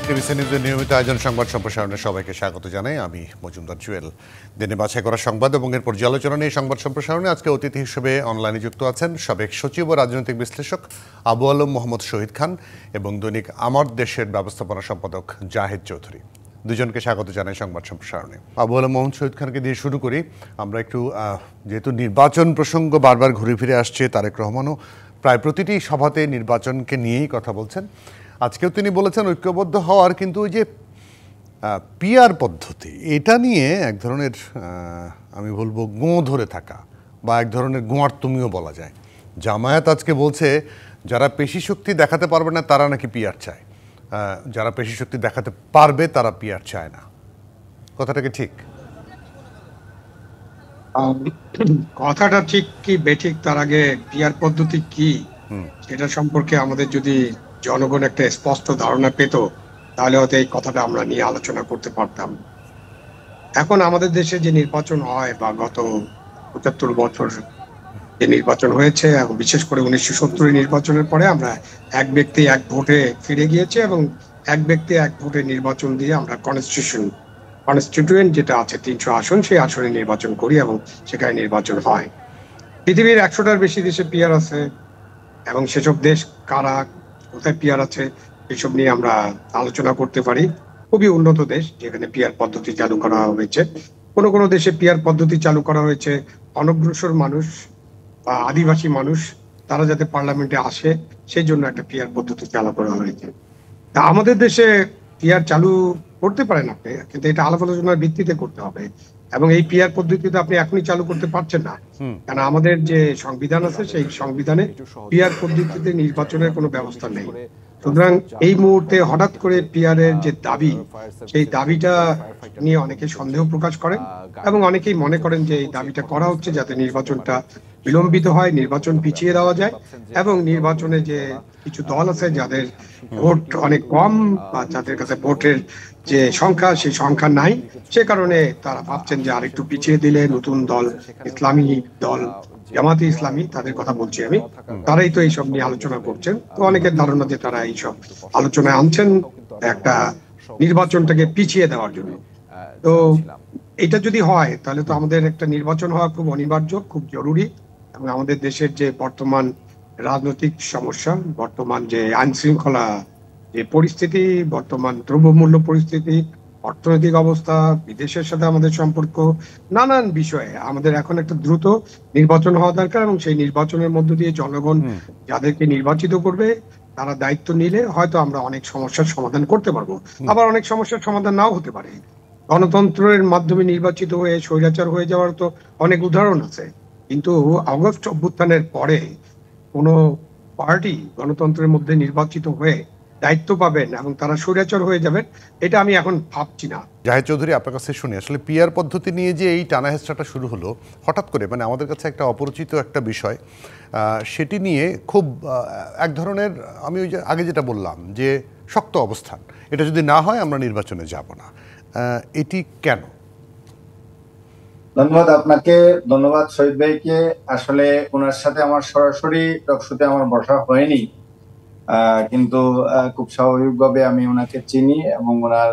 TVC নিউজের নিয়মিত আয়োজন সংবাদ সম্প্রসারণে সবাইকে স্বাগত জানাই। আমি মজুমদার জুয়েল। দিনে বাছাই করা সংবাদ এবং এর পর্যালোচনা নিয়ে সংবাদ সম্প্রসারণে আজকে অতিথি হিসেবে অনলাইনে যুক্ত আছেন সাবেক সচিব ও রাজনৈতিক বিশ্লেষক আবু আলম মোহাম্মদ শহীদ খান এবং দৈনিক আমার দেশের ব্যবস্থাপনা সম্পাদক জাহেদ চৌধুরী। দুজনকে স্বাগত জানাই সংবাদ সম্প্রসারণে। আবু আলম মোহাম্মদ শহীদ খানকে দিয়ে শুরু করি। আমরা একটু যেহেতু নির্বাচন প্রসঙ্গ বারবার ঘুরে ফিরে আসছে, তারেক রহমানও প্রায় প্রতিটি সভাতে নির্বাচনকে নিয়েই কথা বলছেন। আজকেও তিনি বলেছেন ঐক্যবদ্ধ হওয়ার, কিন্তু ওই যে পিআর পদ্ধতি, এটা নিয়ে এক ধরনের আমি বলবো গোঁ ধরে থাকা বা এক ধরনের গোঁয়ার তুমিও বলা যায়। জামায়াত আজকে বলছে যারা পেশি শক্তি দেখাতে পারবে না তারা নাকি পিআর চায়, যারা পেশি শক্তি দেখাতে পারবে তারা পিআর চায় না। কথাটা কি ঠিক? কথাটা ঠিক কি বেঠিক তার আগে পিআর পদ্ধতি কি সেটা সম্পর্কে আমাদের যদি জনগণ একটা স্পষ্ট ধারণা পেত, তাহলে হয়তো এই কথাটা আমরা নিয়ে আলোচনা করতে পারতাম। এখন আমাদের দেশে যে নির্বাচন হয় বা গত ৭৫ বছর যে নির্বাচন হয়েছে এবং বিশেষ করে ১৯৭০ নির্বাচনের পরে আমরা এক ব্যক্তি এক ভোটে ফিরে গিয়েছি এবং এক ব্যক্তি এক ভোটে নির্বাচন দিয়ে আমরা কনস্টিটিউয়েন্ট যেটা আছে ৩০০ আসন, সেই আসনে নির্বাচন করি এবং সেখানে নির্বাচন হয়। পৃথিবীর ১০০টার বেশি দেশে পিআর আছে এবং সেসব দেশ কারা, কোথায় পিআর আছে, এসব নিয়ে আমরা আলোচনা করতে পারি। খুবই উন্নত দেশ যেখানে পিআর পদ্ধতি চালু করা হয়েছে। কোনো কোনো দেশে পিআর পদ্ধতি চালু করা হয়েছে অনগ্রসর মানুষ বা আদিবাসী মানুষ তারা যাতে পার্লামেন্টে আসে সেই জন্য একটা পিআর পদ্ধতি চালু করা হয়েছে। তা আমাদের দেশে পিআর চালু করতে পারেন আপনি, কিন্তু এটা আলাপ আলোচনার ভিত্তিতে করতে হবে এবং এই পিআর পদ্ধতিতে আপনি এখনই চালু করতে পারছেন না, কারণ আমাদের যে সংবিধান আছে সেই সংবিধানে পিআর পদ্ধতিতে নির্বাচনের কোনো ব্যবস্থা নেই। সুতরাং এই মুহূর্তে হঠাৎ করে পিআর এর যে দাবি, সেই দাবিটা নিয়ে অনেকে সন্দেহ প্রকাশ করেন এবং অনেকেই মনে করেন যে এই দাবিটা করা হচ্ছে যাতে নির্বাচনটা বিলম্বিত হয়, নির্বাচন পিছিয়ে দেওয়া যায় এবং নির্বাচনে যে কিছু দল আছে যাদের ভোট অনেক কম বা যাদের কাছে ভোটের যে সংখ্যা সেই সংখ্যা নাই, সে কারণে তারা ভাবছেন যে আরেকটু পিছিয়ে দিলে নতুন দল, ইসলামী দল, জামাতে ইসলামী, তাদের কথা বলছি আমি, তারাই তো এইসব নিয়ে আলোচনা করছেন। তো অনেকের ধারণা যে তারা এইসব আলোচনায় আনছেন একটা নির্বাচনটাকে পিছিয়ে দেওয়ার জন্য। তো এটা যদি হয় তাহলে তো আমাদের একটা নির্বাচন হওয়া খুব অনিবার্য, খুব জরুরি এবং আমাদের দেশের যে বর্তমান রাজনৈতিক সমস্যা, বর্তমান যে আইন শৃঙ্খলা যে পরিস্থিতি, বর্তমান দ্রব্যমূল্য পরিস্থিতি, অর্থনৈতিক অবস্থা, বিদেশের সাথে আমাদের সম্পর্ক, নানান বিষয়ে আমাদের এখন একটা দ্রুত নির্বাচন হওয়া দরকার এবং সেই নির্বাচনের মধ্য দিয়ে জনগণ যাদেরকে নির্বাচিত করবে তারা দায়িত্ব নিলে হয়তো আমরা অনেক সমস্যার সমাধান করতে পারবো, আবার অনেক সমস্যার সমাধান নাও হতে পারে। গণতন্ত্রের মাধ্যমে নির্বাচিত হয়ে স্বৈরাচার হয়ে যাওয়ার তো অনেক উদাহরণ আছে, কিন্তু আগস্ট অভ্যুত্থানের পরে কোনো পার্টি গণতন্ত্রের মধ্যে নির্বাচিত হয়ে দায়িত্ব পাবেন এবং তারা স্বৈরাচার হয়ে যাবেন, এটা আমি এখন ভাবছি না। জাহেদ চৌধুরী, আপনার কাছে শুনি আসলে পিআর পদ্ধতি নিয়ে যে এই টানা হেঁচড়াটা শুরু হলো হঠাৎ করে, মানে আমাদের কাছে একটা অপরিচিত একটা বিষয়, সেটি নিয়ে খুব এক ধরনের, আমি ওই যে আগে যেটা বললাম যে শক্ত অবস্থান, এটা যদি না হয় আমরা নির্বাচনে যাব না, এটি কেন? ধন্যবাদ আপনাকে, ধন্যবাদ শহীদ ভাইকে। আসলে ওনার সাথে আমার সরাসরি টকশোতে আমার বসা হয়নি, কিন্তু খুব স্বাভাবিকভাবে আমি ওনাকে চিনি এবং ওনার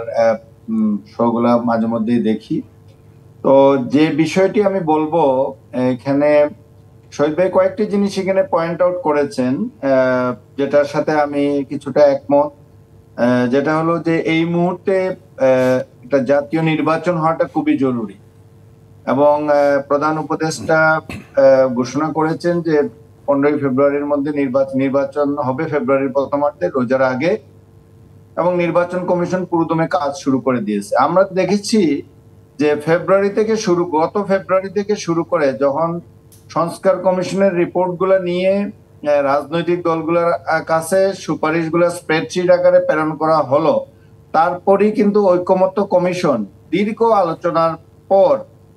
শোগুলা মাঝে মধ্যেই দেখি। তো যে বিষয়টি আমি বলবো, এখানে শহীদ ভাই কয়েকটি জিনিস এখানে পয়েন্ট আউট করেছেন, যেটার সাথে আমি কিছুটা একমত। যেটা হলো যে এই মুহূর্তে একটা জাতীয় নির্বাচন হওয়াটা খুবই জরুরি এবং প্রধান উপদেষ্টা ঘোষণা করেছেন যে 15ই ফেব্রুয়ারির মধ্যে নির্বাচন হবে, ফেব্রুয়ারির প্রথমার্ধে, রোজার আগে, এবং নির্বাচন কমিশন পুরোদমে কাজ শুরু করে দিয়েছে। আমরা দেখেছি যে গত ফেব্রুয়ারি থেকে শুরু করে যখন সংস্কার কমিশনের রিপোর্টগুলো নিয়ে রাজনৈতিক দলগুলোর কাছে সুপারিশগুলো স্প্রেডশিট আকারে প্রেরণ করা হলো, তারপরেই কিন্তু ঐকমত্য কমিশন দীর্ঘ আলোচনার পর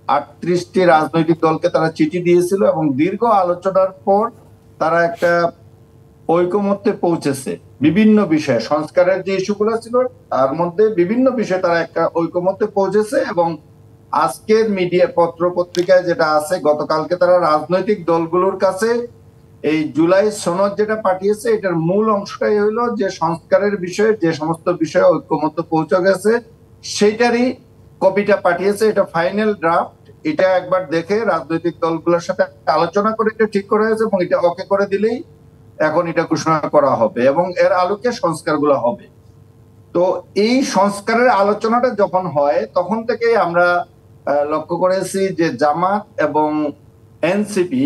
38টি রাজনৈতিক দলকে তারা চিঠি দিয়েছিল এবং দীর্ঘ আলোচনার পর তারা একটা ঐকমত্যে পৌঁছেছে বিভিন্ন বিষয়ে। সংস্কারের যে ইস্যুগুলো ছিল তার মধ্যে বিভিন্ন বিষয়ে তারা একটা ঐকমত্যে পৌঁছেছে এবং আজকের মিডিয়া পত্র পত্রিকায় যেটা আছে, গতকালকে তারা রাজনৈতিক দলগুলোর কাছে এই জুলাই সনদ যেটা পাঠিয়েছে এটার মূল অংশটাই হলো যে সংস্কারের বিষয়ে যে সমস্ত বিষয়ে ঐক্যমত্য পৌঁছে গেছে সেটারই কপিটা পাঠিয়েছে। এটা ফাইনাল ড্রাফট। এটা একবার দেখে রাজনৈতিক দলগুলোর সাথে আলোচনা করে এটা ঠিক করা হয়েছে এবং এটা ওকে করে দিলেই এখন এটা ঘোষণা করা হবে এবং এর আলোকে সংস্কারগুলো হবে। তো এই সংস্কারের আলোচনাটা যখন হয় তখন থেকে আমরা লক্ষ্য করেছি যে জামাত এবং এনসিপি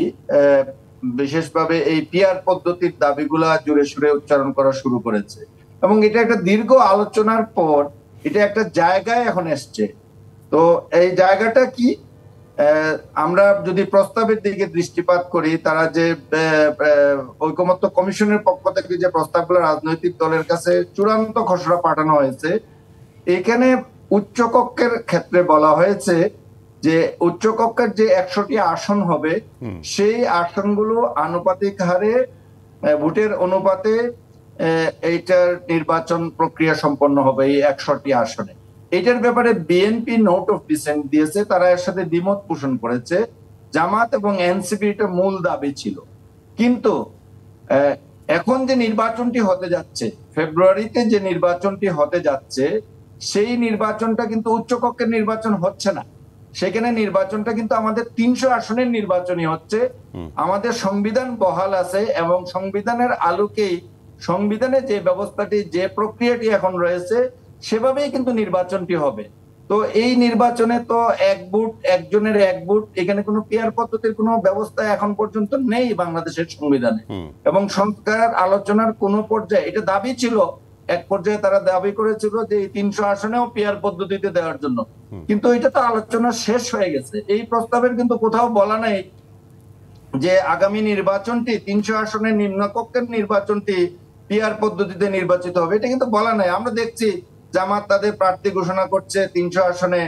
বিশেষভাবে এই পিআর পদ্ধতির দাবিগুলা জোরে সুরে উচ্চারণ করা শুরু করেছে এবং এটা একটা দীর্ঘ আলোচনার পর এটা একটা জায়গায় এখন এসছে। তো এই জায়গাটা কি, আমরা যদি প্রস্তাবের দিকে দৃষ্টিপাত করি, তারা যে ঐকমত্য কমিশনের পক্ষ থেকে যে প্রস্তাবগুলো রাজনৈতিক দলের কাছে চূড়ান্ত খসড়া পাঠানো হয়েছে, এখানে উচ্চকক্ষের ক্ষেত্রে বলা হয়েছে যে উচ্চকক্ষের যে 100টি আসন হবে সেই আসনগুলো আনুপাতিক হারে ভোটের অনুপাতে এইটার নির্বাচন প্রক্রিয়া সম্পন্ন হবে এই 100টি আসনে। এটার ব্যাপারে বিএনপি নোট অফ ডিসেন্ট দিয়েছে, তারা এর সাথে দ্বিমত পোষণ করেছে। জামাত এবং এনসিপি এটা মূল দাবি ছিল। কিন্তু এখন যে নির্বাচনটি হতে যাচ্ছে, ফেব্রুয়ারিতে যে নির্বাচনটি হতে যাচ্ছে, সেই নির্বাচনটা কিন্তু উচ্চকক্ষের নির্বাচন হচ্ছে না। সেখানে নির্বাচনটা কিন্তু আমাদের 300 আসনের নির্বাচনই হচ্ছে। আমাদের সংবিধান বহাল আছে এবং সংবিধানের আলোকেই সংবিধানে যে ব্যবস্থাটি যে প্রক্রিয়াটি এখন রয়েছে সেভাবেই কিন্তু নির্বাচনটি হবে। তো এই নির্বাচনে তো এক ভোট, একজনের এক ভোট, এখানে কোনো পিআর পদ্ধতির কোনো ব্যবস্থা এখন পর্যন্ত নেই বাংলাদেশের সংবিধানে। এবং সংস্কার আলোচনার কোন পর্যায়ে এটা দাবি ছিল, এক পর্যায়ে তারা দাবি করেছিল যে এই 300 আসনেও পিআর পদ্ধতিতে দেওয়ার জন্য, কিন্তু এটা তো আলোচনা শেষ হয়ে গেছে। এই প্রস্তাবের কিন্তু কোথাও বলা নাই যে আগামী নির্বাচনটি 300 আসনের নিম্নকক্ষের নির্বাচনটি পিআর পদ্ধতিতে নির্বাচিত হবে, এটা কিন্তু বলা নাই। আমরা দেখছি জামাত তাদের প্রার্থী ঘোষণা করছে 300 আসনে,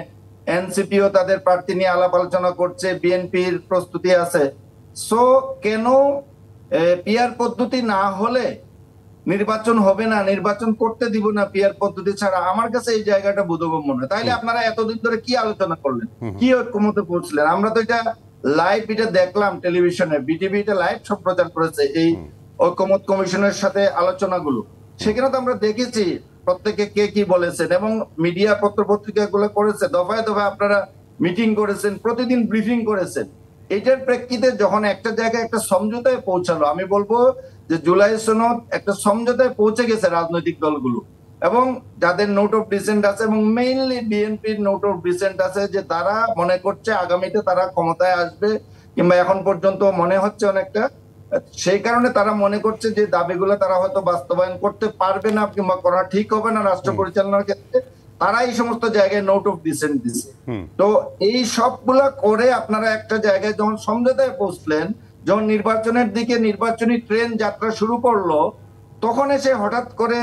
এনসিপিও তাদের প্রার্থী নিয়ে আলাপ আলোচনা করছে, বিএনপির প্রস্তুতি আছে। সো কেন পিআর পদ্ধতি না হলে নির্বাচন হবে না, নির্বাচন করতে দিব না পিআর পদ্ধতি ছাড়া? আমার কাছে এই জায়গাটা বোধগম্য নয়। তাইলে আপনারা এতদিন ধরে কি আলোচনা করলেন, কি ঐক্যমতে পৌঁছলেন? আমরা তো এটা লাইভ এটা দেখলাম টেলিভিশনে, বিটিভি এটা লাইভ সম্প্রচার করেছে এই ঐক্যমত কমিশনের সাথে আলোচনাগুলো। সেখানে তো আমরা দেখেছি প্রত্যেকে কে কি বলেছেন এবং মিডিয়া পত্র পত্রিকা গুলো করেছে, দফায় দফায় আপনারা মিটিং করেছেন, প্রতিদিন ব্রিফিং করেছেন। এটার প্রেক্ষিতে যখন একটা জায়গায় একটা সমঝোতায় পৌঁছালো, আমি বলবো যে জুলাই সনদ একটা সমঝোতায় পৌঁছে গেছে রাজনৈতিক দলগুলো এবং যাদের নোট অফ ডিসেন্ট আছে এবং মেইনলি বিএনপির নোট অফ ডিসেন্ট আছে, যে তারা মনে করছে আগামীতে তারা ক্ষমতায় আসবে, কিংবা এখন পর্যন্ত মনে হচ্ছে অনেকটা, সেই কারণে তারা মনে করছে যে দাবিগুলো তারা হয়তো বাস্তবায়ন করতে পারবে না কিংবা করা ঠিক হবে না রাষ্ট্র পরিচালনার ক্ষেত্রে, তারা এই সমস্ত জায়গায় নোট অফ ডিসেন্ট দিছে। তো এই সবগুলা করে আপনারা একটা জায়গায় যখন সমঝোতায় পৌঁছলেন, যখন নির্বাচনের দিকে নির্বাচনী ট্রেন যাত্রা শুরু করলো, তখন এসে হঠাৎ করে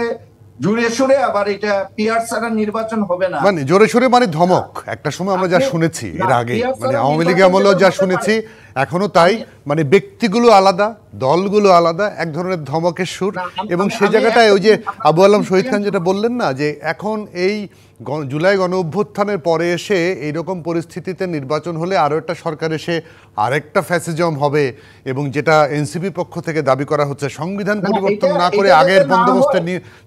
জুড়ে সুরে আবার এটা পিআর ছাড়া নির্বাচন হবে না, মানে জোরে সোরে, মানে ধমক। একটা সময় আমরা যা শুনেছি এর আগে, মানে আওয়ামী লীগ আমলেও যা শুনেছি এখনো তাই, মানে ব্যক্তিগুলো আলাদা, দলগুলো আলাদা, এক ধরনের ধমকের সুর। এবং সেই জায়গাটায় ওই যে আবু আলম শহীদ খান যেটা বললেন না, যে এখন এই জুলাই গণ অভ্যুত্থানের পরে এসে এইরকম পরিস্থিতিতে নির্বাচন হলে আরও একটা সরকার এসে আরেকটা ফ্যাসিজম হবে, এবং যেটা এনসিপি পক্ষ থেকে দাবি করা হচ্ছে সংবিধান পরিবর্তন না করে আগের বন্দোবস্তে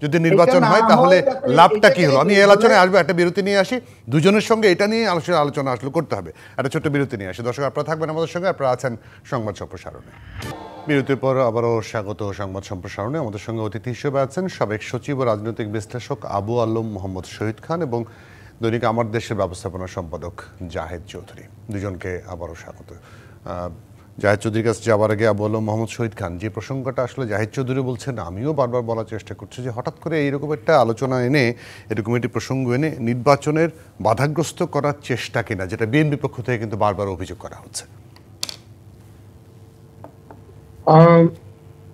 যদি নির্বাচন হয় তাহলে লাভটা কি হলো? আমি এই আলোচনায় আসবো, একটা বিরতি নিয়ে আসি, দুজনের সঙ্গে এটা নিয়ে আলোচনা আসলে করতে হবে। একটা ছোট্ট বিরতি নিয়ে আসি। দর্শক আপনারা থাকবেন আমাদের সঙ্গে, আপনারা আছেন সংবাদ সম্প্রসারণে। বিরতির পর আবারও স্বাগত সংবাদ সম্প্রসারণে। আমাদের সঙ্গে অতিথি হিসেবে আছেন সাবেক সচিব ও রাজনৈতিক বিশ্লেষক আবু আলম মোহাম্মদ শহীদ খান এবং দৈনিক আমার দেশের ব্যবস্থাপনা সম্পাদক জাহেদ চৌধুরী। দুজনকে আবারও স্বাগত। জাহেদ চৌধুরীর কাছে যাওয়ার আগে আবু আলম মোহাম্মদ শহীদ খান, যে প্রসঙ্গটা আসলে জাহেদ চৌধুরী বলছেন, আমিও বারবার বলার চেষ্টা করছি, যে হঠাৎ করে এইরকম একটা আলোচনা এনে, এরকম একটি প্রসঙ্গ এনে নির্বাচনের বাধাগ্রস্ত করার চেষ্টা কিনা, যেটা বিএনপি পক্ষ থেকে কিন্তু বারবার অভিযোগ করা হচ্ছে।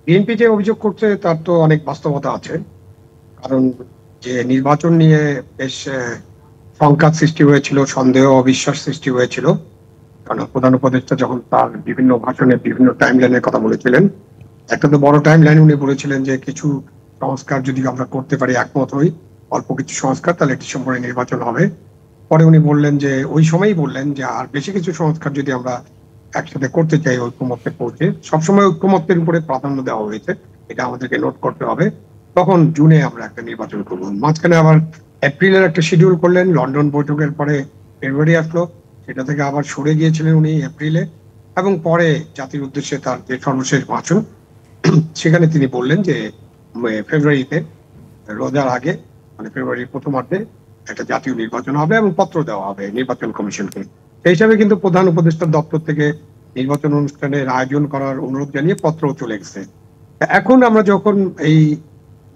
বিএনপি যে অভিযোগ করছে তার তো অনেক বাস্তবতা আছে, কারণ যে নির্বাচন নিয়ে বেশ সংঘাত সৃষ্টি হয়েছিল, সন্দেহ অবিশ্বাস সৃষ্টি হয়েছিল। কারণ প্রধান উপদেষ্টা যখন তার বিভিন্ন ভাষণে বিভিন্ন টাইম লাইনের কথা বলেছিলেন, একটা তো বড় টাইম লাইন উনি বলেছিলেন যে কিছু সংস্কার যদি আমরা করতে পারি, একমত হই, অল্প কিছু সংস্কার, তাহলে ডিসেম্বরে নির্বাচন হবে। পরে উনি বললেন যে, ওই সময়ই বললেন যে আর বেশি কিছু সংস্কার যদি আমরা একসাথে করতে চাই, ঐক্যমত্যে পৌঁছে। সবসময় ঐক্যমত্যের উপরে প্রাধান্য দেওয়া হয়েছে, এটা আমাদেরকে নোট করতে হবে। তখন জুনে আমরা একটা নির্বাচন করব। মাঝখানে আবার এপ্রিলের একটা শিডিউল করলেন, লন্ডন বৈঠকের পরে ফেব্রুয়ারি আসলো, সেটা থেকে আবার সরে গিয়েছিলেন উনি এপ্রিলে, এবং পরে জাতির উদ্দেশ্যে তার যে সর্বশেষ ভাষণ, সেখানে তিনি বললেন যে ফেব্রুয়ারিতে, রোজার আগে, মানে ফেব্রুয়ারির প্রথমার্ধে একটা জাতীয় নির্বাচন হবে এবং পত্র দেওয়া হবে নির্বাচন কমিশনকে। সেই হিসাবে কিন্তু প্রধান উপদেষ্টার দপ্তর থেকে নির্বাচন অনুষ্ঠানের আয়োজন করার অনুরোধ জানিয়ে পত্র চলে গেছে। এখন আমরা যখন এই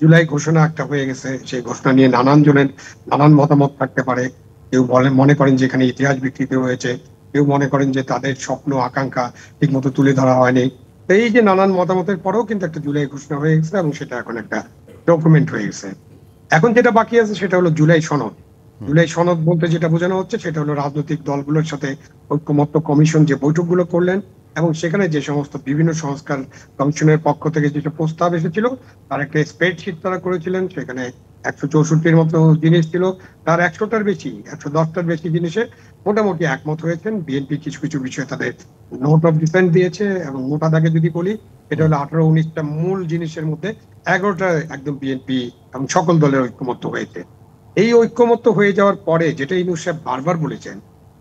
জুলাই ঘোষণা একটা হয়ে গেছে, সেই ঘোষণা নিয়ে নানান জনের নানান মতামত থাকতে পারে। কেউ মনে করেন যে এখানে ইতিহাস বিকৃত হয়েছে, কেউ মনে করেন যে তাদের স্বপ্ন আকাঙ্ক্ষা ঠিক মতো তুলে ধরা হয়নি। তো এই যে নানান মতামতের পরেও কিন্তু একটা জুলাই ঘোষণা হয়ে গেছে এবং সেটা এখন একটা ডকুমেন্ট হয়ে গেছে। এখন যেটা বাকি আছে সেটা হলো জুলাই সনদ। জুলাই সনদ বলতে যেটা বোঝানো হচ্ছে সেটা হলো রাজনৈতিক দলগুলোর সাথে ঐক্যমত্য কমিশন যে বৈঠকগুলো করলেন এবং সেখানে যে সমস্ত বিভিন্ন সংস্কার কমিশনের পক্ষ থেকে যেসব প্রস্তাব এসেছিল তার একটা স্প্রেডশিট তারা করেছিলেন। সেখানে 164-র মতো জিনিস ছিল, তার 100টার বেশি, 110টার বেশি জিনিসে মোটামুটি একমত হয়েছেন। বিএনপি কিছু কিছু বিষয়ে তাদের নোট অফ ডিফেন্স দিয়েছে এবং মোটা দাগে যদি বলি, এটা হলো 18-19টা মূল জিনিসের মধ্যে 11টা একদম বিএনপি এবং সকল দলের ঐক্যমত্য হয়েছে। এই ঐক্যমত্য হয়ে যাওয়ার পরে যেটা ইউনূস সাহেব বারবার বলেছেন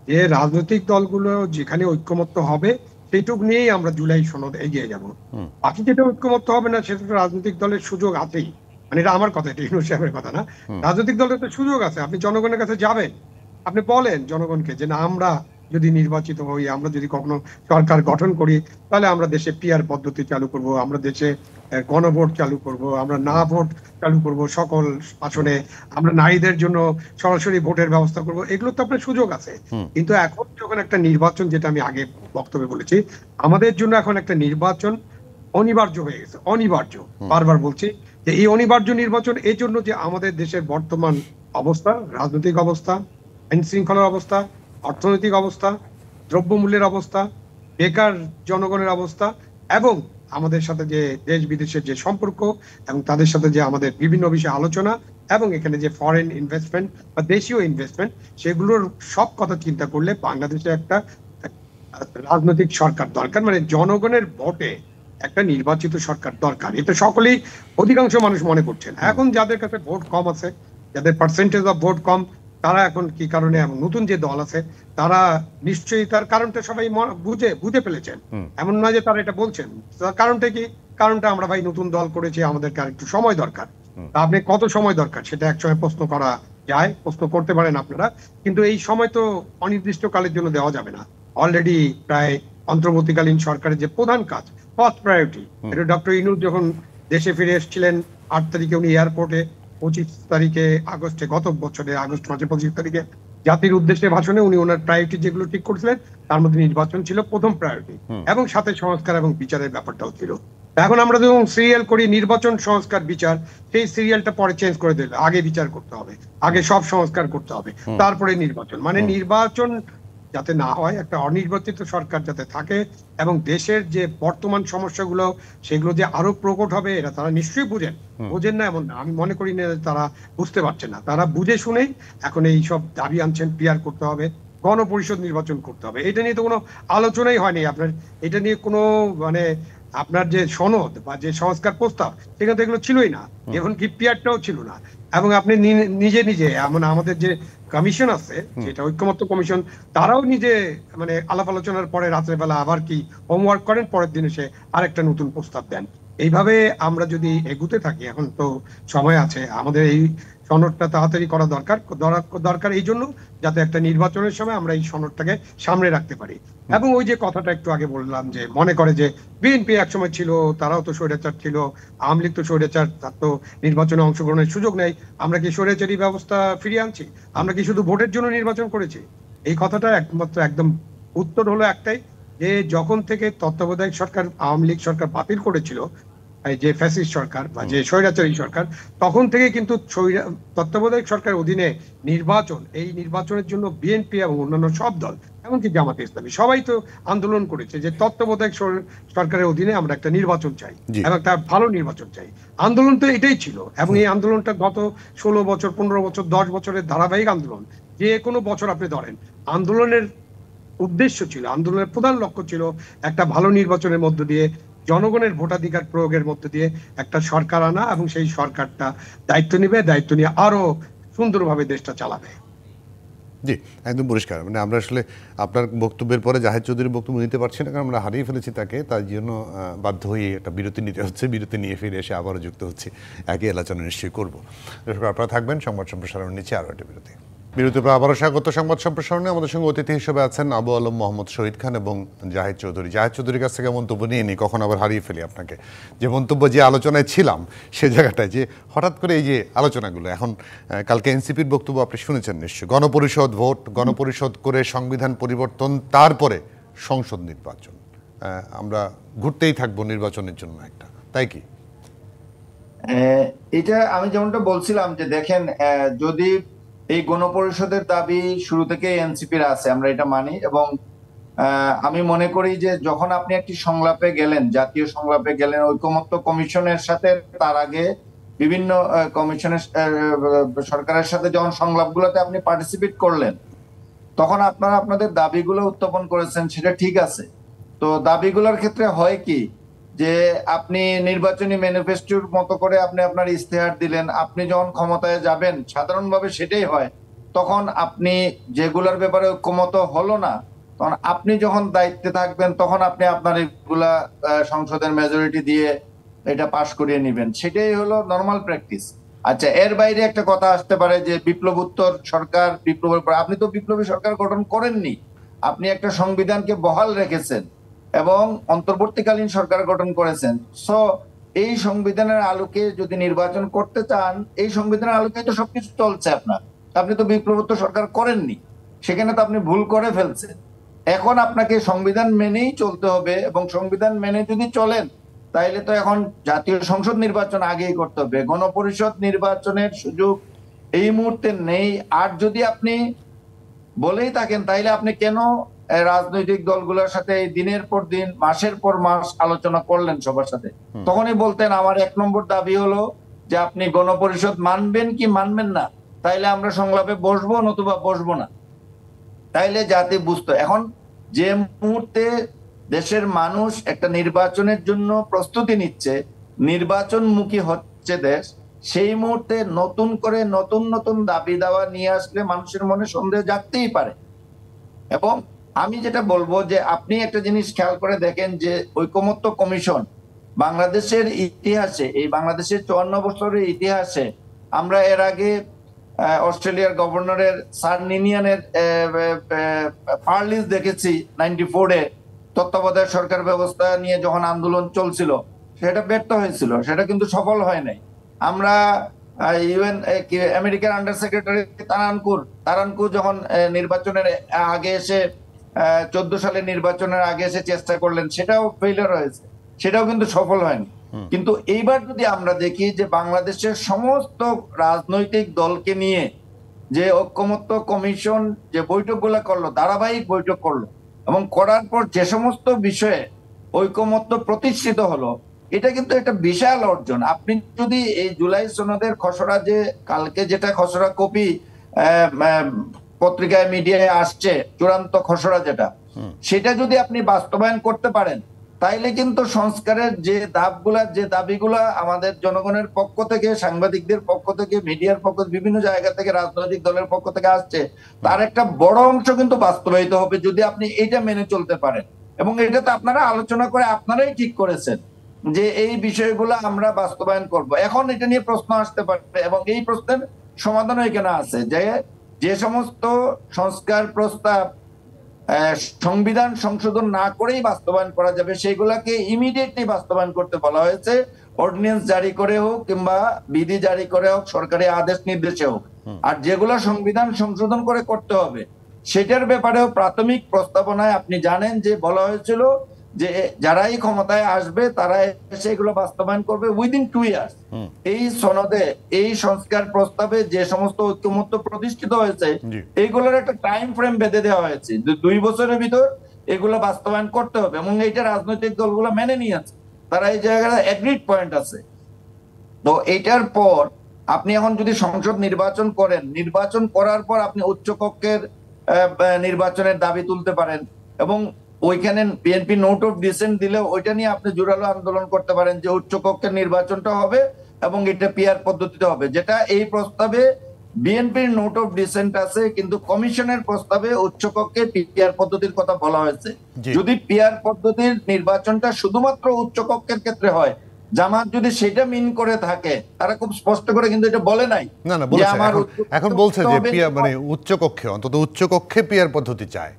যে রাজনৈতিক দলগুলো যেখানে ঐক্যমত্য হবে সেইটুক নিয়েই আমরা জুলাই সনদ এগিয়ে যাব। বাকি যেটা ঐক্যমত্য হবে না সেটা তো রাজনৈতিক দলের সুযোগ আছেই, মানে এটা আমার কথা, এটা ইউনূস সাহেবের কথা না। রাজনৈতিক দলের তো সুযোগ আছে, আপনি জনগণের কাছে যাবেন, আপনি বলেন জনগণকে যে না, আমরা যদি নির্বাচিত হই, আমরা যদি কখনো সরকার গঠন করি, তাহলে আমরা দেশে পিআর পদ্ধতি চালু করব, আমরা দেশে গণভোট চালু করব, আমরা না ভোট চালু করব সকল আসনে, আমরা নারীদের জন্য সরাসরি ভোটের ব্যবস্থা করব। এগুলো তো আপনার সুযোগ আছে। কিন্তু এখন যখন একটা নির্বাচন, যেটা আমি আগে বক্তব্যে বলেছি, আমাদের জন্য এখন একটা নির্বাচন অনিবার্য হয়ে গেছে, অনিবার্য। বারবার বলছি যে এই অনিবার্য নির্বাচন এই জন্য যে আমাদের দেশের বর্তমান অবস্থা, রাজনৈতিক অবস্থা, আইন শৃঙ্খলার অবস্থা, অর্থনৈতিক অবস্থা, দ্রব্যমূল্যের অবস্থা, বেকার জনগণের অবস্থা, এবং আমাদের সাথে যে দেশ বিদেশের যে সম্পর্ক এবং তাদের সাথে যে আমাদের বিভিন্ন বিষয়ে আলোচনা এবং এখানে যে ফরেন ইনভেস্টমেন্ট বা দেশীয় ইনভেস্টমেন্ট, সেগুলোর সব কথা চিন্তা করলে বাংলাদেশে একটা রাজনৈতিক সরকার দরকার, মানে জনগণের ভোটে একটা নির্বাচিত সরকার দরকার। এটা সকলেই, অধিকাংশ মানুষ মনে করছেন। এখন যাদের কাছে ভোট কম আছে, যাদের পার্সেন্টেজ অফ ভোট কম, তারা এখন কি কারণে, এবং নতুন যে দল আছে তারা নিশ্চয়ই তার কারণটা সবাই বুঝে ফেলেছেন। এমন নয় যে তারা এটা বলছেন। তার কারণটা কি? কারণটা আমরা ভাই নতুন দল করেছি, আমাদেরকে আর একটু সময় দরকার। তা আপনি কত সময় দরকার সেটা একসময় প্রশ্ন করা যায়, প্রশ্ন করতে পারেন আপনারা, কিন্তু এই সময় তো অনির্দিষ্টকালের জন্য দেওয়া যাবে না। অলরেডি প্রায় অন্তর্বর্তীকালীন সরকারের যে প্রধান কাজ, ফার্স্ট প্রায়োরিটি, এটা ডক্টর ইউনূস যখন দেশে ফিরে এসেছিলেন 8 তারিখে, উনি এয়ারপোর্টে 25 তারিখে আগস্টে, গত বছরে আগস্ট মাসে 25 তারিখে জাতির উদ্দেশ্যে ভাষণে উনি ওনার প্রায়োরিটি যেগুলো ঠিক করেছিলেন তার মধ্যে নির্বাচন ছিল প্রথম প্রায়োরিটি, এবং সাথে সংস্কার এবং বিচারের ব্যাপারটাও ছিল। এখন আমরা যখন সিরিয়াল করি নির্বাচন, সংস্কার, বিচার, সেই সিরিয়ালটা পরে চেঞ্জ করে দিল। আগে বিচার করতে হবে, আগে সব সংস্কার করতে হবে, তারপরে নির্বাচন। মানে নির্বাচন যাতে না হয়, একটা অনির্বাচিত সরকার যাতে থাকে, এবং দেশের যে বর্তমান সমস্যাগুলো সেগুলো যে আরো প্রকট হবে, এটা তারা নিশ্চয়ই বোঝেন না এমন না, আমি মনে করি না তারা বুঝতে পারছেন না। তারা বুঝে শুনেই এখন এই সব দাবি আনছেন, পিআর করতে হবে, গণপরিষদ নির্বাচন করতে হবে। এটা নিয়ে তো কোনো আলোচনাই হয়নি আপনার, এটা নিয়ে কোনো মানে আপনার যে সনদ বা যে সংস্কার প্রস্তাব সেখানে তো এগুলো ছিলই না, এখন কি পিআরটাও ছিল না। এবং আপনি নিজে নিজে এমন আমাদের যে কমিশন আছে, যেটা ঐক্যমত্য কমিশন, তারাও নিজে মানে আলাপ আলোচনার পরে রাত্রেবেলা আবার কি হোমওয়ার্ক করেন, পরের দিনে সে আরেকটা নতুন প্রস্তাব দেন। এইভাবে আমরা যদি এগুতে থাকি, এখন তো সময় আছে, আমাদের এই সনদটা তাড়াতাড়ি করা দরকার এই জন্য যাতে একটা নির্বাচনের সময় আমরা এই সনদটাকে সামনে রাখতে পারি। এবং ওই যে কথাটা একটু আগে বললাম যে মনে করে যে বিএনপি একসময় ছিল, তারাও তো স্বৈরাচার ছিল, আওয়ামী লীগ তো স্বৈরাচার, তার তো নির্বাচনে অংশগ্রহণের সুযোগ নেই। আমরা কি স্বৈরাচারী ব্যবস্থা ফিরিয়ে আনছি? আমরা কি শুধু ভোটের জন্য নির্বাচন করেছি? এই কথাটা একমাত্র একদম উত্তর হলো একটাই, যে যখন থেকে তত্ত্বাবধায়ক সরকার, আওয়ামী লীগ সরকার বাতিল করেছিল, যে ফ্যাসিস্ট সরকার বা যে স্বৈরাচারী সরকার, তখন থেকে কিন্তু তত্ত্বাবধায়ক সরকারের অধীনে নির্বাচন, এই নির্বাচনের জন্য বিএনপি এবং অন্যান্য সব দল, এমনকি জামাতে ইসলামী, সবাই তো আন্দোলন করেছে যে তত্ত্বাবধায়ক সরকারের অধীনে আমরা একটা নির্বাচন চাই এবং তার ভালো নির্বাচন চাই। আন্দোলন তো এটাই ছিল, এবং এই আন্দোলনটা গত 16 বছর, 15 বছর, 10 বছরের ধারাবাহিক আন্দোলন। যে কোনো বছর আপনি ধরেন, আন্দোলনের উদ্দেশ্য ছিল, আন্দোলনের প্রধান লক্ষ্য ছিল একটা ভালো নির্বাচনের মধ্য দিয়ে, জনগণের ভোটাধিকার প্রয়োগের মধ্য দিয়ে একটা সরকার আনা, এবং সেই সরকারটা দায়িত্ব নিবে, দায়িত্ব নিয়ে আরো সুন্দরভাবে দেশটা চালাবে। জি, একদম পরিষ্কার। মানে আমরা আসলে আপনার বক্তব্যের পরে জাহেদ চৌধুরীর বক্তব্য নিতে পারছি না, কারণ আমরা হারিয়ে ফেলেছি তাকে। তার জন্য বাধ্য হয়ে একটা বিরতি নিতে হচ্ছে। বিরতি নিয়ে ফিরে এসে আবারও যুক্ত হচ্ছি, একই আলোচনা নিশ্চয়ই করবো। দর্শক, আপনারা থাকবেন সংবাদ সম্প্রসারণ নিচে আরও একটা বিরতি। বিরতির পর আবারও স্বাগত সংবাদ সম্প্রসারণে। আমাদের সঙ্গে অতিথি হিসেবে আছেন আবু আলম মোহাম্মদ শহীদ খান এবং জাহেদ চৌধুরী। জাহেদ চৌধুরীর কাছ থেকে মন্তব্য নিয়ে নিই, কখন আবার হারিয়ে ফেলি আপনাকে। যে মন্তব্য, যে আলোচনায় ছিলাম সে জায়গাটায়, যে হঠাৎ করে এই যে আলোচনাগুলো এখন, কালকে এনসিপির বক্তব্য আপনি শুনেছেন নিশ্চয়ই, গণপরিষদ ভোট, গণপরিষদ করে সংবিধান পরিবর্তন, তারপরে সংসদ নির্বাচন, আমরা ঘুরতেই থাকবো নির্বাচনের জন্য একটা, তাই কি? এটা আমি যেমনটা বলছিলাম যে দেখেন, যদি এই গণপরিষদের দাবি শুরু থেকে এনসিপির আছে, আমরা এটা মানি, এবং আমি মনে করি যে যখন আপনি একটি সংলাপে গেলেন, জাতীয় সংলাপে গেলেন ঐকমত্য কমিশনের সাথে, তার আগে বিভিন্ন কমিশনের সরকারের সাথে যখন সংলাপগুলোতে আপনি পার্টিসিপেট করলেন, তখন আপনারা আপনাদের দাবিগুলো উত্থাপন করেছেন, সেটা ঠিক আছে। তো দাবিগুলোর ক্ষেত্রে হয় কি, যে আপনি নির্বাচনী ম্যানিফেস্টোর মতো করে আপনি আপনার ইস্তেহার দিলেন, আপনি যখন ক্ষমতায় যাবেন সাধারণভাবে সেটাই হয়, তখন আপনি যেগুলোর ব্যাপারে ঐক্যমত হলো না, তখন আপনি যখন দায়িত্বে থাকবেন তখন আপনি আপনার এগুলা সংসদের মেজরিটি দিয়ে এটা পাশ করিয়ে নেবেন, সেটাই হলো নর্মাল প্র্যাকটিস। আচ্ছা, এর বাইরে একটা কথা আসতে পারে যে বিপ্লবোত্তর সরকার, বিপ্লবের পর আপনি তো বিপ্লবী সরকার গঠন করেননি, আপনি একটা সংবিধানকে বহাল রেখেছেন এবং অন্তর্বর্তীকালীন সরকার গঠন করেছেন। সো এই সংবিধানের আলোকে যদি নির্বাচন করতে চান, এই সংবিধানের আলোকে তো সবকিছু চলছে আপনার, আপনি তো বিপ্লবোত্তর সরকার করেননি, সেখানে তো আপনি ভুল করে ফেলছেন। এখন আপনাকে সংবিধান মেনেই চলতে হবে, এবং সংবিধান মেনে যদি চলেন তাইলে তো এখন জাতীয় সংসদ নির্বাচন আগেই করতে হবে, গণপরিষদ নির্বাচনের সুযোগ এই মুহূর্তে নেই। আর যদি আপনি বলেই থাকেন তাইলে আপনি কেন রাজনৈতিক দলগুলোর সাথে দিনের পর দিন, মাসের পর মাস আলোচনা করলেন সবার সাথে? তখনই বলতেন আমার 1 নম্বর দাবি হলো যে আপনি গণপরিষদ মানবেন কি মানবেন না, তাইলে আমরা সংলাপে বসবো, নতুবা বসবো না। তাইলে জাতি বুঝতো। এখন যে মুহূর্তে দেশের মানুষ একটা নির্বাচনের জন্য প্রস্তুতি নিচ্ছে, নির্বাচনমুখী হচ্ছে দেশ, সেই মুহূর্তে নতুন করে নতুন নতুন দাবি দাওয়া নিয়ে আসলে মানুষের মনে সন্দেহ জাগতেই পারে। এবং আমি যেটা বলবো যে আপনি একটা জিনিস খেয়াল করে দেখেন যে ঐকমত্য কমিশন বাংলাদেশের ইতিহাসে, এই বাংলাদেশের 54 বছরের ইতিহাসে, আমরা এর আগে অস্ট্রেলিয়ার গভর্নরের স্যার নিনিয়ানের পার্লিস দেখেছি 94-এ, তত্ত্বাবধায়ক সরকার ব্যবস্থা নিয়ে যখন আন্দোলন চলছিল, সেটা ব্যর্থ হয়েছিল, সেটা কিন্তু সফল হয় নাই। আমরা ইউএন আমেরিকার আন্ডার সেক্রেটারি তারানকু যখন নির্বাচনের আগে এসে 14 সালের নির্বাচনের আগে এসে চেষ্টা করলেন, সেটাও ফেলিয়ার হয়েছে, সেটাও কিন্তু সফল হয়নি। কিন্তু এইবার যদি আমরা দেখি যে বাংলাদেশের সমস্ত রাজনৈতিক দলকে নিয়ে যে ঐকমত্য কমিশন যে বৈঠকগুলো করলো, ধারাবাহিক বৈঠক করলো, এবং করার পর যে সমস্ত বিষয়ে ঐকমত্য প্রতিষ্ঠিত হলো, এটা কিন্তু একটা বিশাল অর্জন। আপনি যদি এই জুলাই সনদের খসড়া, যে কালকে যেটা খসড়া কপি পত্রিকায় মিডিয়ায় আসছে, চূড়ান্ত খসড়া যেটা, সেটা যদি আপনি বাস্তবায়ন করতে পারেন, তাইলে কিন্তু সংস্কারের যে দাবিগুলা আমাদের জনগণের পক্ষ থেকে, সাংবাদিকদের পক্ষ থেকে, মিডিয়ার পক্ষ, বিভিন্ন জায়গা থেকে, রাজনৈতিক দলের পক্ষ থেকে আসছে, তার একটা বড় অংশ কিন্তু বাস্তবায়িত হবে যদি আপনি এটা মেনে চলতে পারেন। এবং এটা তো আপনারা আলোচনা করে আপনারাই ঠিক করেছেন যে এই বিষয়গুলো আমরা বাস্তবায়ন করব। এখন এটা নিয়ে প্রশ্ন আসতে পারে, এবং এই প্রশ্নের সমাধানও এখানে আছে, যে সমস্ত সংস্কার প্রস্তাব সংবিধান সংশোধন না করেই বাস্তবায়ন করা যাবে, সেগুলাকে ইমিডিয়েটলি বাস্তবায়ন করতে বলা হয়েছে, অর্ডিন্যান্স জারি করে হোক কিংবা বিধি জারি করে হোক, সরকারি আদেশ নির্দেশে হোক। আর যেগুলো সংবিধান সংশোধন করে করতে হবে, সেটার ব্যাপারেও প্রাথমিক প্রস্তাবনায় আপনি জানেন যে বলা হয়েছিল যে যারাই ক্ষমতায় আসবে তারা সেগুলো বাস্তবায়ন করবে উইদিন 2 ইয়ার্স। এই সনদে, এই সংস্কার প্রস্তাবে যে সমস্ত ঐক্যমত্য প্রতিষ্ঠিত হয়েছে, এইগুলোর একটা টাইম ফ্রেম বেঁধে দেওয়া হয়েছে, 2 বছরের ভিতর এগুলো বাস্তবায়ন করতে হবে, এবং এইটা রাজনৈতিক দলগুলো মেনে নিয়েছে, তারা এই জায়গায় এগ্রিড পয়েন্ট আছে। তো এইটার পর আপনি এখন যদি সংসদ নির্বাচন করেন, নির্বাচন করার পর আপনি উচ্চকক্ষের নির্বাচনের দাবি তুলতে পারেন, এবং ওইখানে বিএনপি নোট অফ ডিসেন্ট দিলে ওইটা নিয়ে আপনি জোরালো আন্দোলন করতে পারেন যে উচ্চকক্ষের নির্বাচনটা হবে এবং এটা পিআর পদ্ধতিতে হবে, যেটা এই প্রস্তাবে বিএনপির নোট অফ ডিসেন্ট আছে, কিন্তু কমিশনের প্রস্তাবে উচ্চকক্ষে পিআর পদ্ধতির কথা বলা হয়েছে। যদি পিআর পদ্ধতির নির্বাচনটা শুধুমাত্র উচ্চকক্ষের ক্ষেত্রে হয়, জামাত যদি সেটা মিন করে থাকে, তারা খুব স্পষ্ট করে কিন্তু এটা বলে নাই। না না বলেছে, এখন বলছে যে পিআর মানে উচ্চকক্ষে, অন্তত উচ্চকক্ষে পিআর পদ্ধতি চায়,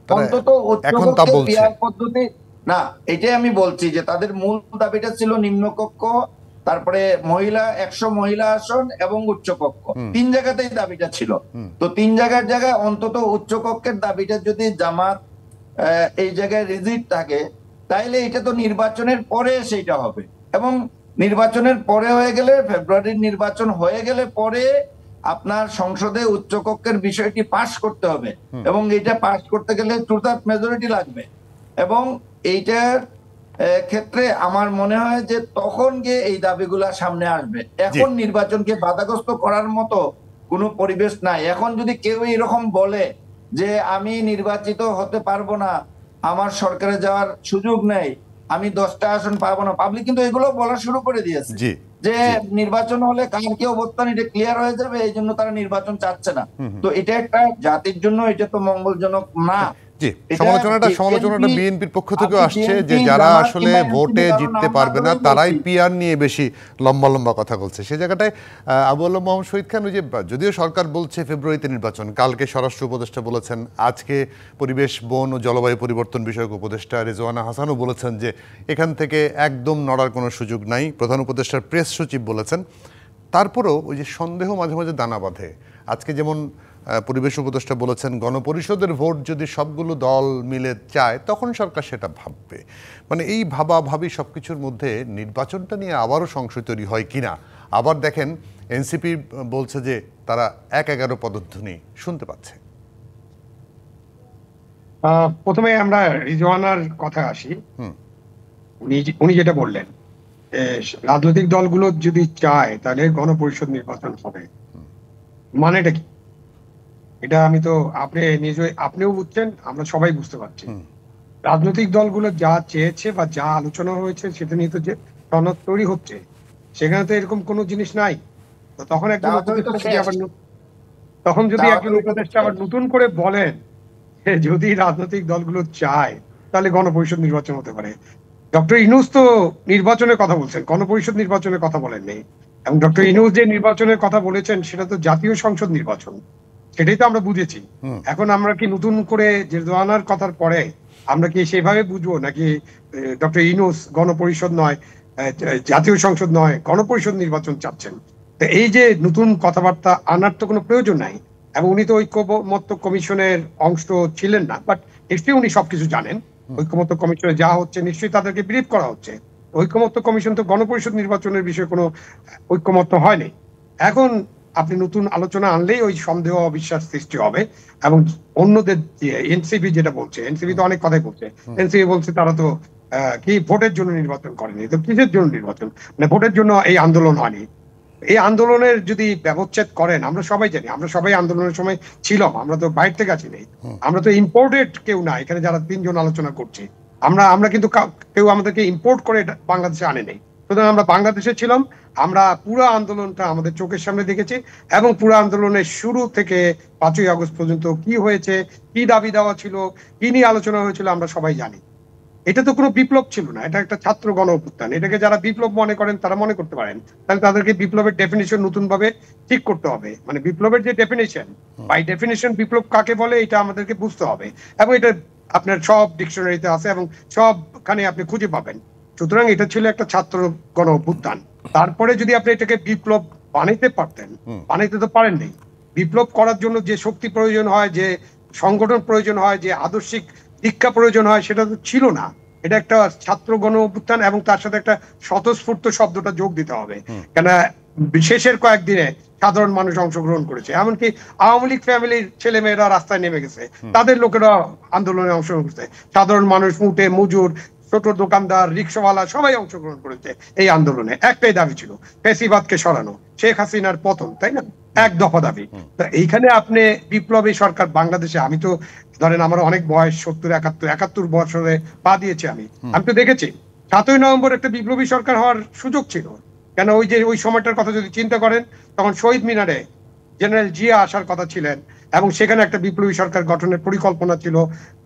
অন্তত এখন তা বলছে পিআর পদ্ধতি না। এটাই আমি বলছি যে তাদের মূল দাবিটা ছিল নিম্নকক্ষ, তারপরে 100 মহিলা আসন এবং উচ্চকক্ষ, 3 জায়গাতেই দাবিটা ছিল। তো 3 জায়গায় অন্তত উচ্চকক্ষের দাবিটা যদি জামাত এই জায়গায় রিজিট থাকে, তাইলে এটা তো নির্বাচনের পরে সেইটা হবে, এবং নির্বাচনের পরে হয়ে গেলে, ফেব্রুয়ারির নির্বাচন হয়ে গেলে পরে আপনার সংসদে উচ্চকক্ষের বিষয়টি পাশ করতে হবে, এবং এটা পাশ করতে গেলে 2/3 মেজরিটি লাগবে। এবং এইটার ক্ষেত্রে আমার মনে হয় যে তখন গিয়ে এই দাবিগুলা সামনে আসবে। এখন নির্বাচনকে বাধাগ্রস্ত করার মতো কোনো পরিবেশ নাই। এখন যদি কেউ এরকম বলে যে আমি নির্বাচিত হতে পারবো না, আমার সরকারে যাওয়ার সুযোগ নেই, আমি 10টা আসন পাবো না, পাবলিক কিন্তু এগুলো বলা শুরু করে দিয়েছে যে নির্বাচন হলে কার কি অবস্থান এটা ক্লিয়ার হয়ে যাবে, এই জন্য তারা নির্বাচন চাচ্ছে না। তো এটা একটা জাতির জন্য এটা তো মঙ্গলজনক না। সমালোচনাটা বিএনপির পক্ষ থেকে আসছে যে যারা আসলে ভোটে জিততে পারবে না তারাই পিআর নিয়ে বেশি লম্বা লম্বা কথা বলছে। সেই জায়গাটায় আবু আলম মোহাম্মদ শহীদ খান, ওই যে যদিও সরকার বলছে ফেব্রুয়ারিতে নির্বাচন, কালকে স্বরাষ্ট্র উপদেষ্টা বলেছেন, আজকে পরিবেশ বন ও জলবায়ু পরিবর্তন বিষয়ক উপদেষ্টা রেজওয়ানা হাসানও বলেছেন যে এখান থেকে একদম নড়ার কোনো সুযোগ নাই, প্রধান উপদেষ্টার প্রেস সচিব বলেছেন। তারপরেও ওই যে সন্দেহ মাঝে মাঝে দানা বাঁধে। আজকে যেমন পরিবেশ উপদেষ্টা বলেছেন গণপরিষদের ভোট যদি সবগুলো দল মিলে চায় তখন সরকার সেটা ভাববে। মানে এই ভাবাভাবি সবকিছুর মধ্যে নির্বাচনটা নিয়ে আবারও সংশয় তৈরি হয় কিনা। আবার দেখেন এনসিপি বলছে যে তারা 1-11 পদধ্বনি শুনতে পাচ্ছে। প্রথমে আমরা রিজওয়ানার কথা আসি। উনি যেটা বললেন, রাজনৈতিক দলগুলো যদি চায় তাহলে গণপরিষদ নির্বাচন হবে, মানেটা কি? এটা আমি তো আপনিও বুঝছেন, আমরা সবাই বুঝতে পারছি। রাজনৈতিক দলগুলো যা চেয়েছে বা যা আলোচনা হয়েছে সেটা নিয়ে তো যে সনদ তৈরি হচ্ছে, সেখানে তো এরকম কোনো জিনিস নাই। তো তখন একজন উপদেষ্টা আবার নতুন করে বলেন যে যদি রাজনৈতিক দলগুলো চায় তাহলে গণপরিষদ নির্বাচন হতে পারে। ডক্টর ইউনূস তো নির্বাচনের কথা বলছেন, গণপরিষদ নির্বাচনের কথা বলেননি। এবং ডক্টর ইউনূস যে নির্বাচনের কথা বলেছেন সেটা তো জাতীয় সংসদ নির্বাচন, সেটাই তো আমরা বুঝেছি। এখন আমরা কি নতুন করে রেজওয়ানার কথার পরে আমরা কি সেভাবে বুঝবো নাকি ডক্টর ইউনূস গণপরিষদ নয়, জাতীয় সংসদ নয়, গণপরিষদ নির্বাচন চাচ্ছেন? তো এই যে নতুন কথাবার্তা আনার তো কোনো প্রয়োজন নাই। এবং উনি তো ঐক্যমত্য কমিশনের অংশ ছিলেন না, বাট নিশ্চয়ই উনি সবকিছু জানেন। ঐক্যমত্য কমিশনে যা হচ্ছে নিশ্চয়ই তাদেরকে ব্রিফ করা হচ্ছে। ঐক্যমত্য কমিশন তো গণপরিষদ নির্বাচনের বিষয়ে কোনো ঐক্যমত্য হয়নি। এখন আপনি নতুন আলোচনা আনলেই ওই সন্দেহ অবিশ্বাস সৃষ্টি হবে। এবং অন্যদের এনসিপি যেটা বলছে, এনসিপি তো অনেক কথাই বলছে। এনসিপি বলছে তারা তো কি ভোটের জন্য নির্বাচন করেনি, তো কিসের জন্য নির্বাচন? মানে ভোটের জন্য এই আন্দোলন হয়নি। এই আন্দোলনের যদি ব্যবচ্ছেদ করেন, আমরা সবাই জানি, আমরা সবাই আন্দোলনের সময় ছিলাম, আমরা তো বাইরে থেকে আছি নেই, আমরা তো ইম্পোর্টেড কেউ না। এখানে যারা 3 জন আলোচনা করছি, আমরা কিন্তু কেউ আমাদেরকে ইম্পোর্ট করে বাংলাদেশে আনে নেই। সুতরাং আমরা বাংলাদেশে ছিলাম, আমরা পুরো আন্দোলনটা আমাদের চোখের সামনে দেখেছি, এবং পুরো আন্দোলনের শুরু থেকে 5ই আগস্ট পর্যন্ত কি হয়েছে, কি দাবি দেওয়া ছিল, কি নিয়ে আলোচনা হয়েছিল আমরা সবাই জানি। এটা তো কোনো বিপ্লব ছিল না, এটা একটা ছাত্র গণ অভ্যুত্থান। এটাকে যারা বিপ্লব মনে করেন তারা মনে করতে পারেন, তাহলে তাদেরকে বিপ্লবের ডেফিনিশন নতুন ভাবে ঠিক করতে হবে। মানে বিপ্লবের যে ডেফিনিশন, বাই ডেফিনিশন বিপ্লব কাকে বলে এটা আমাদেরকে বুঝতে হবে, এবং এটা আপনার সব ডিকশনারিতে আছে এবং সবখানে আপনি খুঁজে পাবেন। সুতরাং এটা ছিল একটা ছাত্র গণ অভ্যুত্থান। তারপরে যদি আপনি এটাকে বিপ্লব বানাইতে পারতেন, বানাইতে তো পারেননি। বিপ্লব করার জন্য যে শক্তি প্রয়োজন হয়, যে সংগঠন প্রয়োজন হয়, যে আদর্শিক দীক্ষা প্রয়োজন হয়, সেটা তো ছিল না। এটা একটা ছাত্র গণ অভ্যুত্থান, এবং তার সাথে একটা স্বতঃস্ফূর্ত শব্দটা যোগ দিতে হবে। কেন শেষের কয়েকদিনে সাধারণ মানুষ অংশগ্রহণ করেছে, এমনকি আওয়ামী লীগ ফ্যামিলির ছেলে মেয়েরা রাস্তায় নেমে গেছে, তাদের লোকেরা আন্দোলনে অংশগ্রহণ করছে। সাধারণ মানুষ, মুটে মজুর, ছোট দোকানদার, রিক্সাওয়ালা সবাই অংশগ্রহণ করেছে এই আন্দোলনে। একটাই দাবি ছিল, ফ্যাসিবাদকে সরানো, শেখ হাসিনার পতন, তাই না? এক দফা দাবি। তা এইখানে আপনি বিপ্লবী সরকার বাংলাদেশে, আমি তো ধরেন আমার অনেক বয়স, 70, 71, 71 বছরে পা দিয়েছি আমি তো দেখেছি 7ই নভেম্বর একটা বিপ্লবী সরকার হওয়ার সুযোগ ছিল। কেন, ওই যে ওই সময়টার কথা যদি চিন্তা করেন, তখন শহীদ মিনারে জেনারেল জিয়া আসার কথা ছিলেন এবং সেখানে একটা বিপ্লবী সরকার গঠনের পরিকল্পনা ছিল,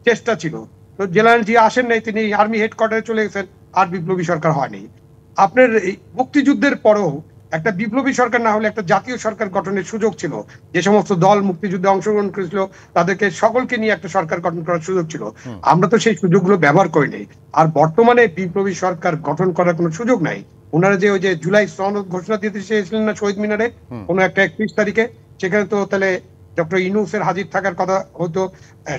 চেষ্টা ছিল। তো জেনারেল জিয়া আসেন নাই, তিনি আর্মি হেডকোয়ার্টারে চলে গেছেন, আর বিপ্লবী সরকার হয়নি। আপনার এই মুক্তিযুদ্ধের পরেও একটা বিপ্লবী সরকার না হলে একটা জাতীয় সরকার গঠনের সুযোগ ছিল। যে সমস্ত দল মুক্তিযুদ্ধে অংশগ্রহণ করেছিল তাদেরকে সকলকে নিয়ে একটা সরকার গঠন করার সুযোগ ছিল। আমরা তো সেই সুযোগগুলো ব্যবহার করিনি। আর বর্তমানে বিপ্লবী সরকার গঠন করার কোনো সুযোগ নাই। ওনারা যে ওই যে জুলাই সনদ ঘোষণা দিতে চেয়েছিলেন না শহীদ মিনারে কোনো একটা 31 তারিখে, সেখানে তো তাহলে ডক্টর ইউনূসের হাজির থাকার কথা হতো,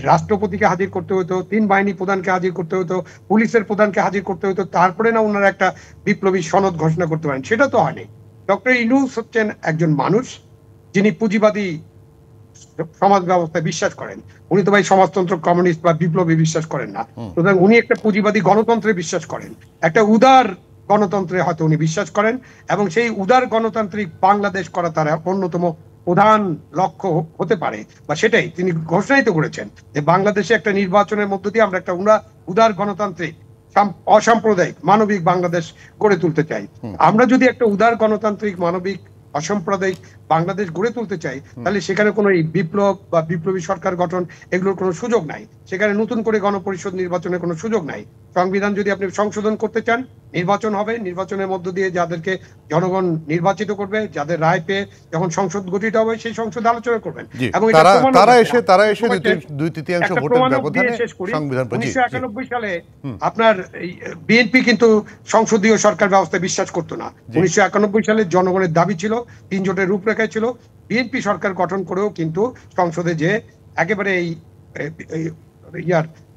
রাষ্ট্রপতিকে হাজির করতে হতো, 3 বাহিনী প্রধানকে হাজির করতে হতো, পুলিশের প্রধানকে হাজির করতে হতো, তারপরে না ওনারা একটা বিপ্লবী সনদ ঘোষণা করতে পারেন। সেটা তো হয়নি। ডক্টর ইউনূস হচ্ছেন একজন মানুষ যিনি পুঁজিবাদী সমাজ ব্যবস্থায় বিশ্বাস করেন। উনি তো ভাই সমাজতন্ত্র, কমিউনিস্ট বা বিপ্লবী বিশ্বাস করেন না। সুতরাং উনি একটা পুঁজিবাদী গণতন্ত্রে বিশ্বাস করেন, একটা উদার গণতন্ত্রে হয়তো উনি বিশ্বাস করেন, এবং সেই উদার গণতান্ত্রিক বাংলাদেশ করা তার অন্যতম প্রধান লক্ষ্য হতে পারে, বা সেটাই তিনি ঘোষণাই তো করেছেন যে বাংলাদেশে একটা নির্বাচনের মধ্য দিয়ে আমরা একটা উদার গণতান্ত্রিক অসাম্প্রদায়িক মানবিক বাংলাদেশ গড়ে তুলতে চাই। আমরা যদি একটা উদার গণতান্ত্রিক মানবিক অসাম্প্রদায়িক বাংলাদেশ গড়ে তুলতে চাই, তাহলে সেখানে কোনো এই বিপ্লব বা বিপ্লবী সরকার গঠন এগুলোর কোনো সুযোগ নাই। সেখানে নতুন করে গণপরিষদ নির্বাচনের কোনো সুযোগ নাই। সংবিধান যদি আপনি সংশোধন করতে চান, নির্বাচন হবে, নির্বাচনের মধ্য দিয়ে যাদেরকে জনগণ নির্বাচিত করবে, যাদের রায় পেয়ে যখন সংসদ গঠিত হবে, সেই সংসদে আলোচনা করবেন। এবং তারা এসে 2/3 ভোটের ব্যবধানে সংবিধান 1991 সালে আপনার বিএনপি কিন্তু সংসদীয় সরকার ব্যবস্থায় বিশ্বাস করতো না। 1991 সালে জনগণের দাবি ছিল, 3 জোটের রূপরেখায় ছিল, বিএনপি সরকার গঠন করেও কিন্তু সংসদে যে একেবারে এই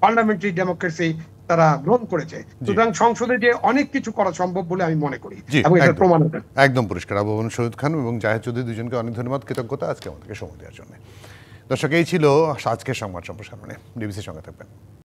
পার্লামেন্টারি ডেমোক্রেসি তারা গ্রহণ করেছে। সুতরাং সংসদে যে অনেক কিছু করা সম্ভব বলে আমি মনে করি, এবং এটার প্রমাণ একদম পরিষ্কার। আবু শহীদ খান এবং জাহেদ চৌধুরী দুজনকে অনেক ধন্যবাদ, কৃতজ্ঞতা আজকে আমাদেরকে সময় দেওয়ার জন্য। দর্শক, এই ছিল আজকের সংবাদ সম্প্রসারণে। ডিবিসির সঙ্গে থাকবেন।